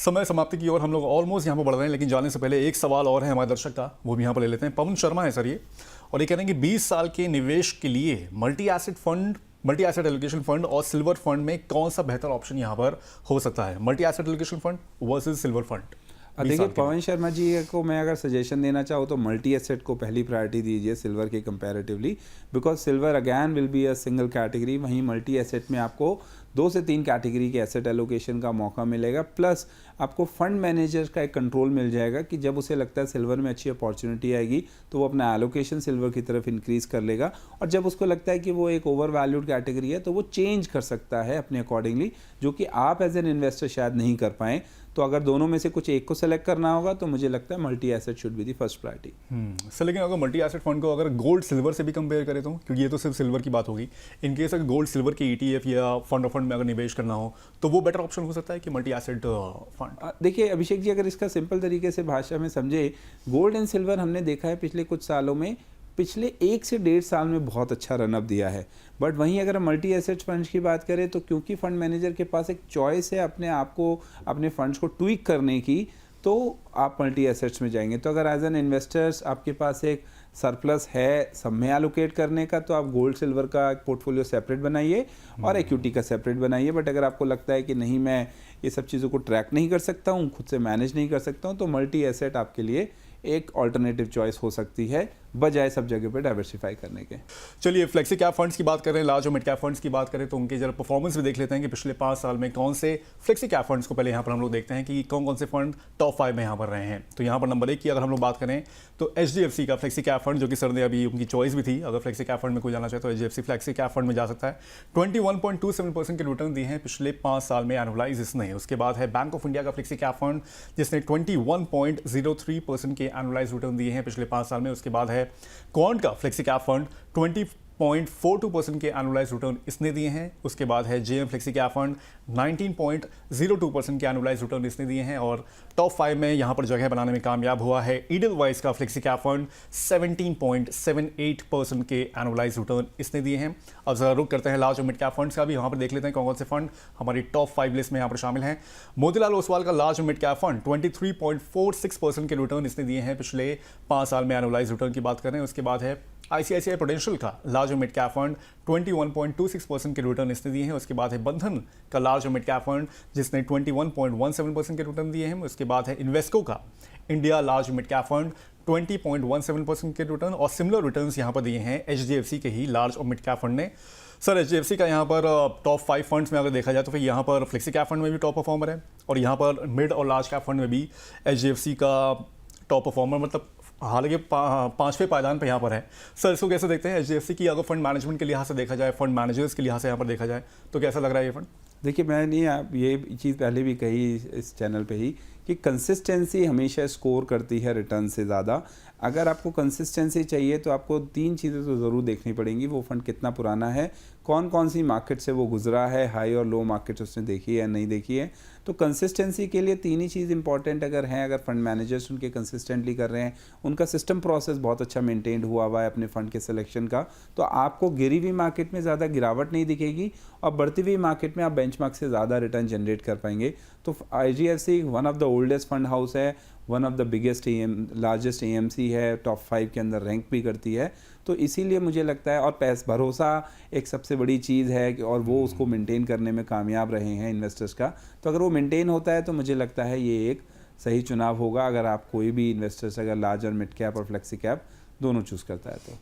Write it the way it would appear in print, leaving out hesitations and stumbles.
समय समाप्ति की ओर हम लोग ऑलमोस्ट यहाँ पर बढ़ रहे हैं, लेकिन जाने से पहले एक सवाल और है हमारे दर्शक का, वो भी यहाँ पर ले लेते हैं। पवन शर्मा है सर ये, और ये कह रहे हैं कि 20 साल के निवेश के लिए मल्टी एसेट एलोकेशन फंड और सिल्वर फंड में कौन सा बेहतर ऑप्शन यहाँ पर हो सकता है? Multi asset allocation fund versus silver fund. देखिए पवन शर्मा जी को मैं अगर सजेशन देना चाहूँ तो मल्टी एसेट को पहली प्रायोरिटी दीजिए सिल्वर के comparatively, because silver again will be a single category. वहीं मल्टी एसेट में आपको 2 से 3 कैटेगरी के एसेट एलोकेशन का मौका मिलेगा, प्लस आपको फंड मैनेजर का एक कंट्रोल मिल जाएगा कि जब उसे लगता है सिल्वर में अच्छी अपॉर्चुनिटी आएगी तो वो अपना एलोकेशन सिल्वर की तरफ इंक्रीज़ कर लेगा, और जब उसको लगता है कि वो एक ओवर वैल्यूड कैटेगरी है तो वो चेंज कर सकता है अपने अकॉर्डिंगली, जो कि आप एज एन इन्वेस्टर शायद नहीं कर पाएँ। तो अगर दोनों में से कुछ एक को सेलेक्ट करना होगा तो मुझे लगता है multi asset should be the first priority. Sir लेकिन अगर मल्टी एसेट फंड को अगर गोल्ड सिल्वर से भी कंपेयर करें तो, क्योंकि ये तो सिर्फ सिल्वर की बात होगी, इन केस अगर गोल्ड सिल्वर के ETF या फंड ऑफ फंड में अगर निवेश करना हो तो वो बेटर ऑप्शन हो सकता है कि मल्टी एसेट फंड? देखिए अभिषेक जी, अगर इसका सिंपल तरीके से भाषा में समझे, गोल्ड एंड सिल्वर हमने देखा है पिछले कुछ सालों में, पिछले 1 से 1.5 साल में बहुत अच्छा रनअप दिया है। बट वहीं अगर मल्टी एसेट फंड्स की बात करें तो क्योंकि फंड मैनेजर के पास एक चॉइस है अपने आप को, अपने फंड्स को ट्वीक करने की, तो आप मल्टी एसेट्स में जाएंगे। तो अगर एज एन इन्वेस्टर्स आपके पास एक सरप्लस है सब में एलोकेट करने का, तो आप गोल्ड सिल्वर का एक पोर्टफोलियो सेपरेट बनाइए और इक्विटी का सेपरेट बनाइए। बट अगर आपको लगता है कि नहीं, मैं ये सब चीज़ों को ट्रैक नहीं कर सकता हूँ, खुद से मैनेज नहीं कर सकता हूँ, तो मल्टी एसेट आपके लिए एक ऑल्टरनेटिव चॉइस हो सकती है, बजाय सब जगह पे डाइवर्सिफाई करने के। चलिए फ्लेक्सी कैप फंड्स की बात करें, लार्ज और मिड कैप फंड्स की बात करें, तो उनके जरा परफॉर्मेंस भी देख लेते हैं कि पिछले 5 साल में कौन से फ्लेक्सी कैप फंड्स को पहले यहाँ पर हम लोग देखते हैं कि कौन कौन से फंड टॉप 5 में यहाँ पर रहे हैं। तो यहाँ पर नंबर 1 की अगर हम लोग बात करें तो HDFC का फ्लेक्सी कैप फंड, जो कि सर ने अभी उनकी चॉइस भी थी, अगर फ्लेक्सी कैप फंड में कोई जाना चाहे तो HDFC फ्लेक्सी कैप फंड में जा सकता है। 21.27% के रिटर्न दिए हैं पिछले 5 साल में एनुअलाइज इसने। उसके बाद है बैंक ऑफ इंडिया का फ्लेक्सी कैप फंड, जिसने 21.03% के एनुअलाइज रिटर्न दिए हैं पिछले 5 साल में। उसके बाद है क्वांट का फ्लेक्सी कैप फंड, 20.42% के एनुअलाइज रिटर्न इसने दिए हैं। उसके बाद है JM फ्लेक्सी कैप फंड, 19.02% के एनुअलाइज रिटर्न इसने दिए हैं। और टॉप 5 में यहाँ पर जगह बनाने में कामयाब हुआ है ईडलवाइस का फ्लेक्सी कैप फंड, 17.78% के एनुअलाइज रिटर्न इसने दिए हैं। अब जरा रुक करते हैं लार्ज और मिड कैप फंड्स का भी, यहाँ पर देख लेते हैं कौन कौन से फंड हमारी टॉप 5 लिस्ट में यहाँ पर शामिल हैं। मोतीलाल ओसवाल का लार्ज और मिड कैप फंड, 23.46% के रिटर्न इसने दिए हैं पिछले 5 साल में एनुअलाइज रिटर्न की बात करें। उसके बाद है ICICI प्रूडेंशियल का लार्ज और मिड कैप फंड, 21.26% के रिटर्न इसने दिए हैं। उसके बाद है बंधन का लार्ज और मिड कैप फंड, जिसने 21.17% के रिटर्न दिए हैं। उसके बाद है इन्वेस्को का India large mid cap fund, 20.17% के रिटर्न, और सिमिलर रिटर्न्स यहाँ पर दिए हैं HDFC के ही लार्ज और मिड कैप फंड ने। सर HDFC का यहाँ पर टॉप 5 फंड्स में अगर देखा जाए तो फिर यहाँ पर फ्लेक्सी कैप फंड में भी टॉप परफॉर्मर है, और यहाँ पर मिड और लार्ज कैप फंड में भी HDFC का टॉप परफॉर्मर, मतलब हालांकि 5वें पायदान पे यहाँ पर है। सर इसको कैसे देखते हैं HDFC की, अगर फंड मैनेजमेंट के लिहाज से देखा जाए, फंड मैनेजर्स के लिहाज से यहाँ पर देखा जाए, तो कैसा लग रहा है ये फंड? देखिए मैंने ये चीज़ पहले भी कही इस चैनल पे ही कि कंसिस्टेंसी हमेशा स्कोर करती है रिटर्न से ज़्यादा। अगर आपको कंसिस्टेंसी चाहिए तो आपको 3 चीज़ें तो ज़रूर देखनी पड़ेंगी। वो फंड कितना पुराना है, कौन कौन सी मार्केट से वो गुजरा है, हाई और लो मार्केट उसने देखी है या नहीं देखी है। तो कंसिस्टेंसी के लिए 3 ही चीज़ इंपॉर्टेंट अगर हैं, अगर फंड मैनेजर्स उनके कंसिस्टेंटली कर रहे हैं, उनका सिस्टम प्रोसेस बहुत अच्छा मेंटेन हुआ है अपने फंड के सिलेक्शन का, तो आपको गिरी हुई मार्केट में ज़्यादा गिरावट नहीं दिखेगी और बढ़ती हुई मार्केट में आप बेंचमार्क से ज़्यादा रिटर्न जनरेट कर पाएंगे। तो HDFC one of the oldest fund house है, one of the biggest largest AMC है, टॉप 5 के अंदर रैंक भी करती है। तो इसीलिए मुझे लगता है, और भरोसा एक सबसे बड़ी चीज़ है और वो उसको मेंटेन करने में कामयाब रहे हैं इन्वेस्टर्स का। तो अगर वो मेंटेन होता है तो मुझे लगता है ये एक सही चुनाव होगा, अगर आप कोई भी इन्वेस्टर्स अगर लार्ज और मिड कैप और फ्लेक्सी कैप दोनों चूज़ करता है तो।